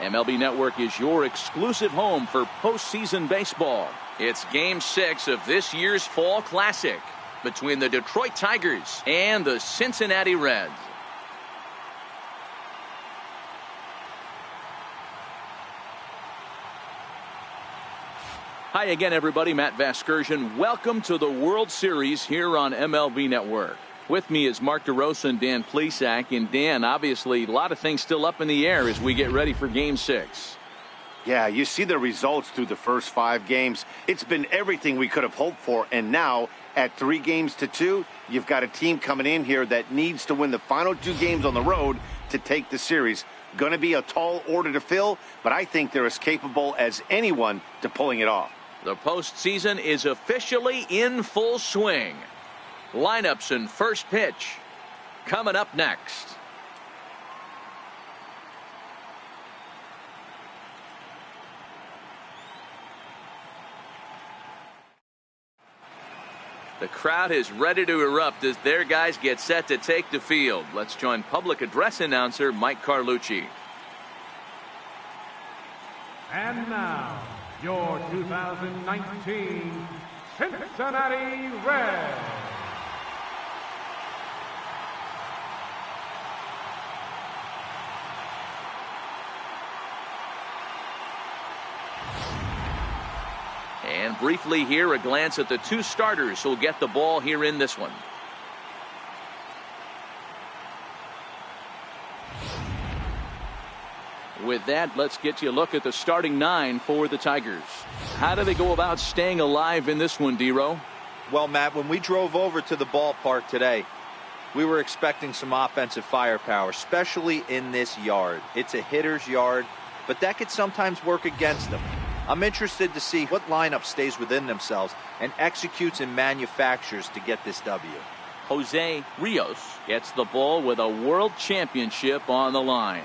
MLB Network is your exclusive home for postseason baseball. It's Game 6 of this year's Fall Classic between the Detroit Tigers and the Cincinnati Reds. Hi again, everybody. Matt Vasgersian. Welcome to the World Series here on MLB Network. With me is Mark DeRosa and Dan Plesac. And Dan, obviously, a lot of things still up in the air as we get ready for Game 6. Yeah, you see the results through the first 5 games. It's been everything we could have hoped for. And now, at 3-2, you've got a team coming in here that needs to win the final 2 games on the road to take the series. Going to be a tall order to fill, but I think they're as capable as anyone to pulling it off. The postseason is officially in full swing. Lineups and first pitch coming up next. The crowd is ready to erupt as their guys get set to take the field. Let's join public address announcer Mike Carlucci. And now, your 2019 Cincinnati Reds. And briefly here, a glance at the 2 starters who'll get the ball here in this one. With that, let's get you a look at the starting 9 for the Tigers. How do they go about staying alive in this one, D-Row? Well, Matt, when we drove over to the ballpark today, we were expecting some offensive firepower, especially in this yard. It's a hitter's yard, but that could sometimes work against them. I'm interested to see what lineup stays within themselves and executes and manufactures to get this W. Jose Rios gets the ball with a world championship on the line.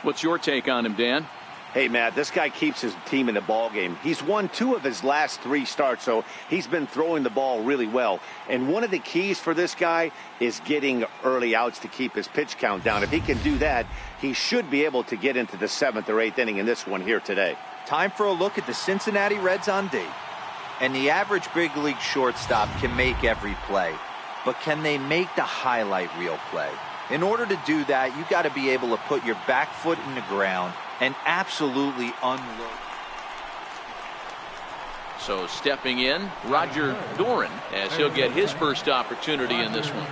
What's your take on him, Dan? Hey, Matt, this guy keeps his team in the ball game. He's won 2 of his last 3 starts, so he's been throwing the ball really well. And one of the keys for this guy is getting early outs to keep his pitch count down. If he can do that, he should be able to get into the 7th or 8th inning in this one here today. Time for a look at the Cincinnati Reds on D. And the average big league shortstop can make every play, but can they make the highlight reel play? In order to do that, you got to be able to put your back foot in the ground and absolutely unload. So stepping in, Roger Dorn, as he'll get his first opportunity in this one.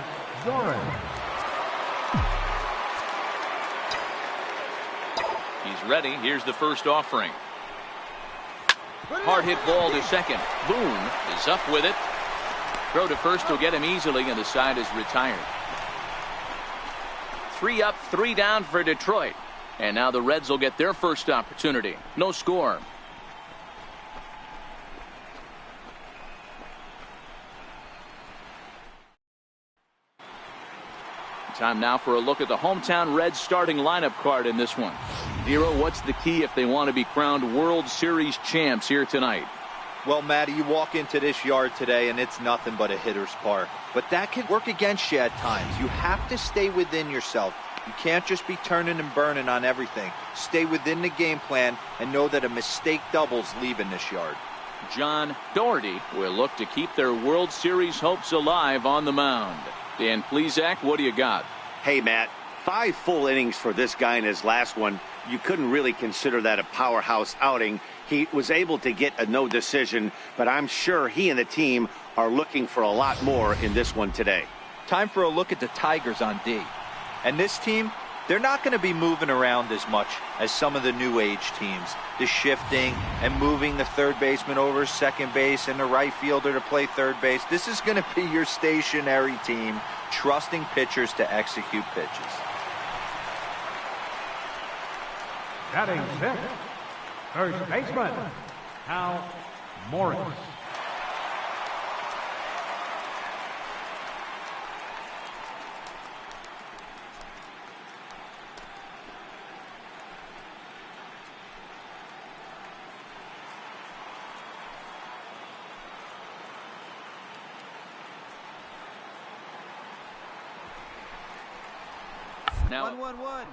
Dorn. He's ready. Here's the first offering. Hard hit ball to second. Boone is up with it. Throw to first will get him easily, and the side is retired. 3 up, 3 down for Detroit. And now the Reds will get their first opportunity. No score. Time now for a look at the hometown Reds starting lineup card in this one. Zero, what's the key if they want to be crowned World Series champs here tonight? Well, Matty, you walk into this yard today and it's nothing but a hitter's park. But that can work against you at times. You have to stay within yourself. You can't just be turning and burning on everything. Stay within the game plan and know that a mistake doubles leaving this yard. John Doherty will look to keep their World Series hopes alive on the mound. Dan Plesac, what do you got? Hey, Matt, 5 full innings for this guy in his last one. You couldn't really consider that a powerhouse outing. He was able to get a no decision, but I'm sure he and the team are looking for a lot more in this one today. Time for a look at the Tigers on D. And this team, they're not going to be moving around as much as some of the new age teams. The shifting and moving the third baseman over second base and the right fielder to play third base. This is going to be your stationary team, trusting pitchers to execute pitches. Batting 6th, first baseman, Hal Morris. Now, 1-1-1.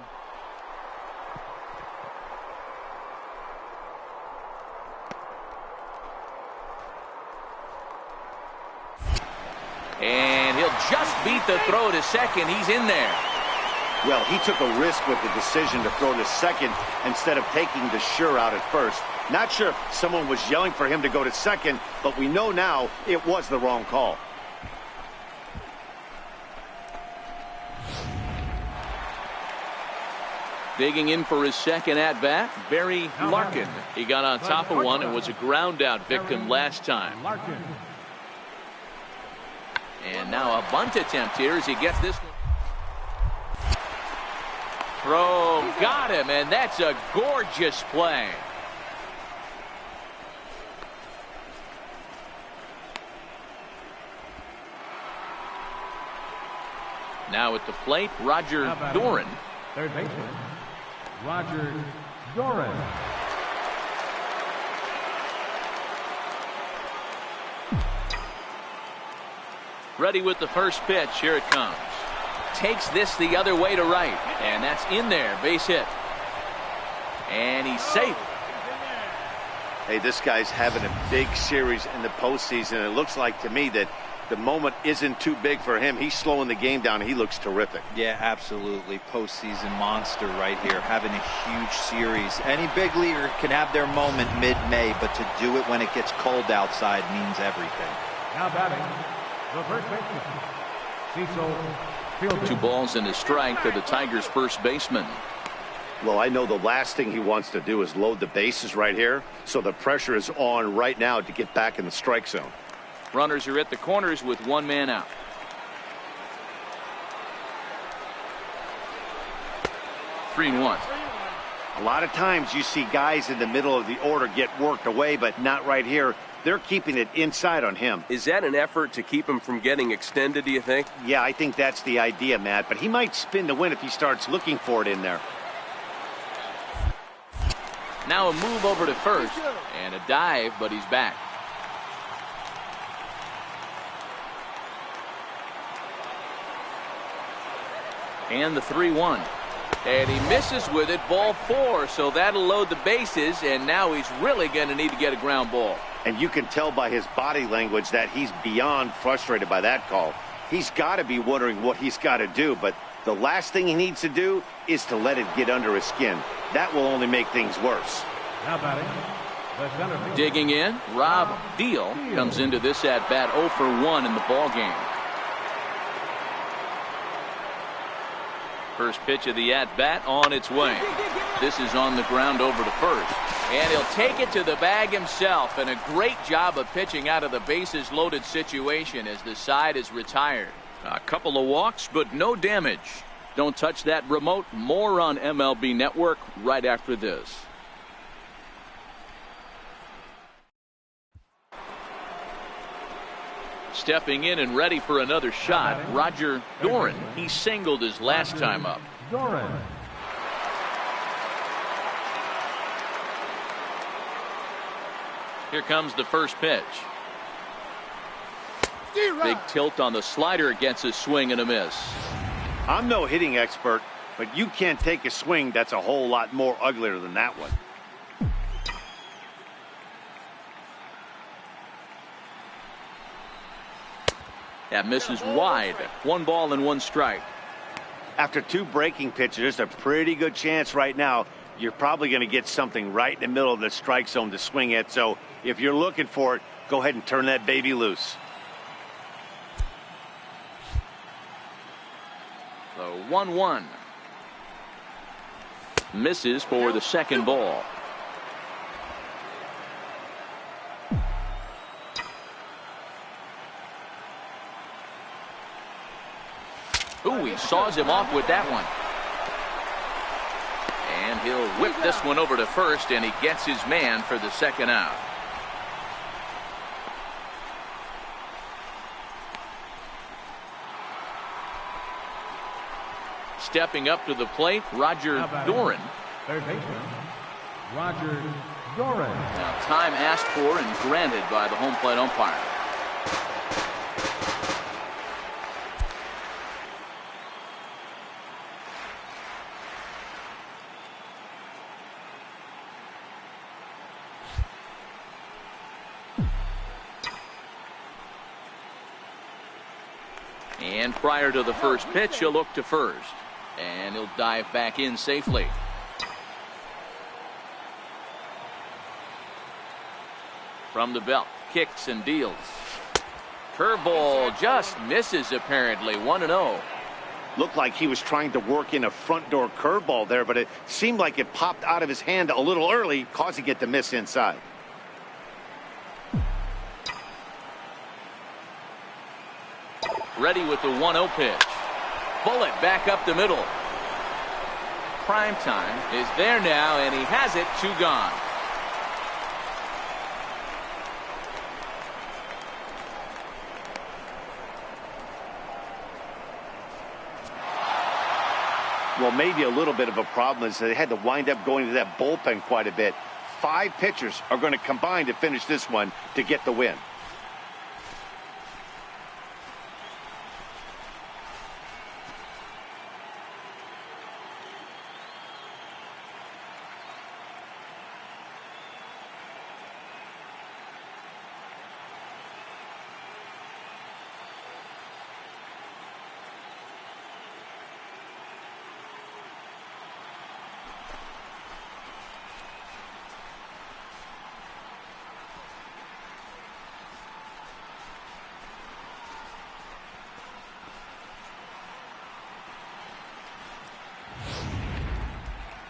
And he'll just beat the throw to second. He's in there. Well, he took a risk with the decision to throw to second instead of taking the sure out at first. Not sure if someone was yelling for him to go to second, but we know now it was the wrong call. Digging in for his second at-bat, Barry Larkin. He got on top of one and was a ground-out victim last time. And now a bunt attempt here as he gets this one. Throw, got him, and that's a gorgeous play. Now at the plate, Roger Dorn. Third baseman, Roger Dorn. Ready with the first pitch. Here it comes. Takes this the other way to right. And that's in there. Base hit. And he's safe. Hey, this guy's having a big series in the postseason. It looks like to me that the moment isn't too big for him. He's slowing the game down. He looks terrific. Yeah, absolutely. Postseason monster right here, having a huge series. Any big leaguer can have their moment mid-May, but to do it when it gets cold outside means everything. Now batting, the first baseman, Cecil Fielder. 2 balls and a strike to the Tigers' first baseman. Well, I know the last thing he wants to do is load the bases right here, so the pressure is on right now to get back in the strike zone. Runners are at the corners with 1 man out. Three and one. A lot of times you see guys in the middle of the order get worked away, but not right here. They're keeping it inside on him. Is that an effort to keep him from getting extended, do you think? Yeah, I think that's the idea, Matt, but he might spin to win if he starts looking for it in there. Now a move over to first and a dive, but he's back. And the 3-1. And he misses with it, ball 4, so that'll load the bases, and now he's really going to need to get a ground ball. And you can tell by his body language that he's beyond frustrated by that call. He's got to be wondering what he's got to do, but the last thing he needs to do is to let it get under his skin. That will only make things worse. Now batting, the center fielder. Digging in, Rob Deal comes into this at-bat 0 for 1 in the ball game. First pitch of the at-bat on its way. This is on the ground over to first. And he'll take it to the bag himself. And a great job of pitching out of the bases loaded situation as the side is retired. A couple of walks, but no damage. Don't touch that remote. More on MLB Network right after this. Stepping in and ready for another shot, Roger Dorn. He singled his last time up. Dorn. Here comes the first pitch. Big tilt on the slider gets a swing and a miss. I'm no hitting expert, but you can't take a swing that's a whole lot more uglier than that one. That misses wide. 1 ball and 1 strike. After 2 breaking pitches, there's a pretty good chance right now you're probably going to get something right in the middle of the strike zone to swing at. So if you're looking for it, go ahead and turn that baby loose. So 1-1. Misses for the second ball. Ooh, he saws him off with that one. And he'll whip this one over to first, and he gets his man for the second out. Stepping up to the plate, Roger Dorn. Third baseman, Roger Dorn. Now, time asked for and granted by the home plate umpire. And prior to the first pitch, he'll look to first. And he'll dive back in safely. From the belt, kicks and deals. Curveball just misses apparently. 1-0. Looked like he was trying to work in a front door curveball there, but it seemed like it popped out of his hand a little early, causing it to miss inside. Ready with the 1-0 pitch. Bullet back up the middle. Prime time is there now, and he has it. 2 gone. Well, maybe a little bit of a problem is they had to wind up going to that bullpen quite a bit. 5 pitchers are going to combine to finish this one to get the win.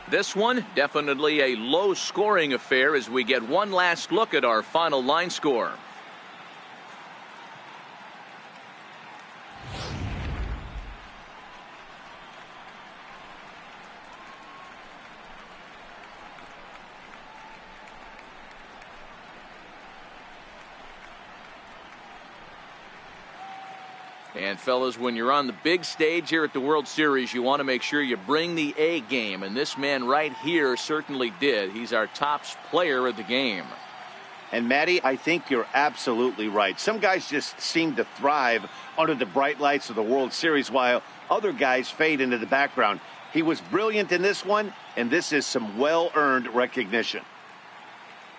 This one definitely a low-scoring affair as we get one last look at our final line score. And fellas, when you're on the big stage here at the World Series, you want to make sure you bring the A game. And this man right here certainly did. He's our top player of the game. And Matty, I think you're absolutely right. Some guys just seem to thrive under the bright lights of the World Series while other guys fade into the background. He was brilliant in this one, and this is some well-earned recognition.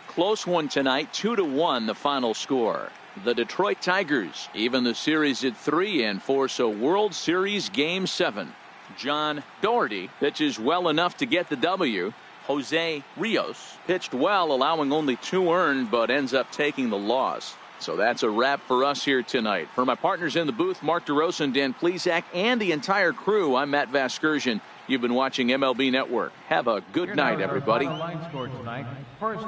Close one tonight, 2-1 the final score. The Detroit Tigers even the series at 3-4, so World Series Game 7. John Doherty pitches well enough to get the W. Jose Rios pitched well, allowing only 2 earned, but ends up taking the loss. So that's a wrap for us here tonight. For my partners in the booth, Mark DeRosa and Dan Plesac, and the entire crew, I'm Matt Vasgersian. You've been watching MLB Network. Have a good night, everybody. Line score tonight. First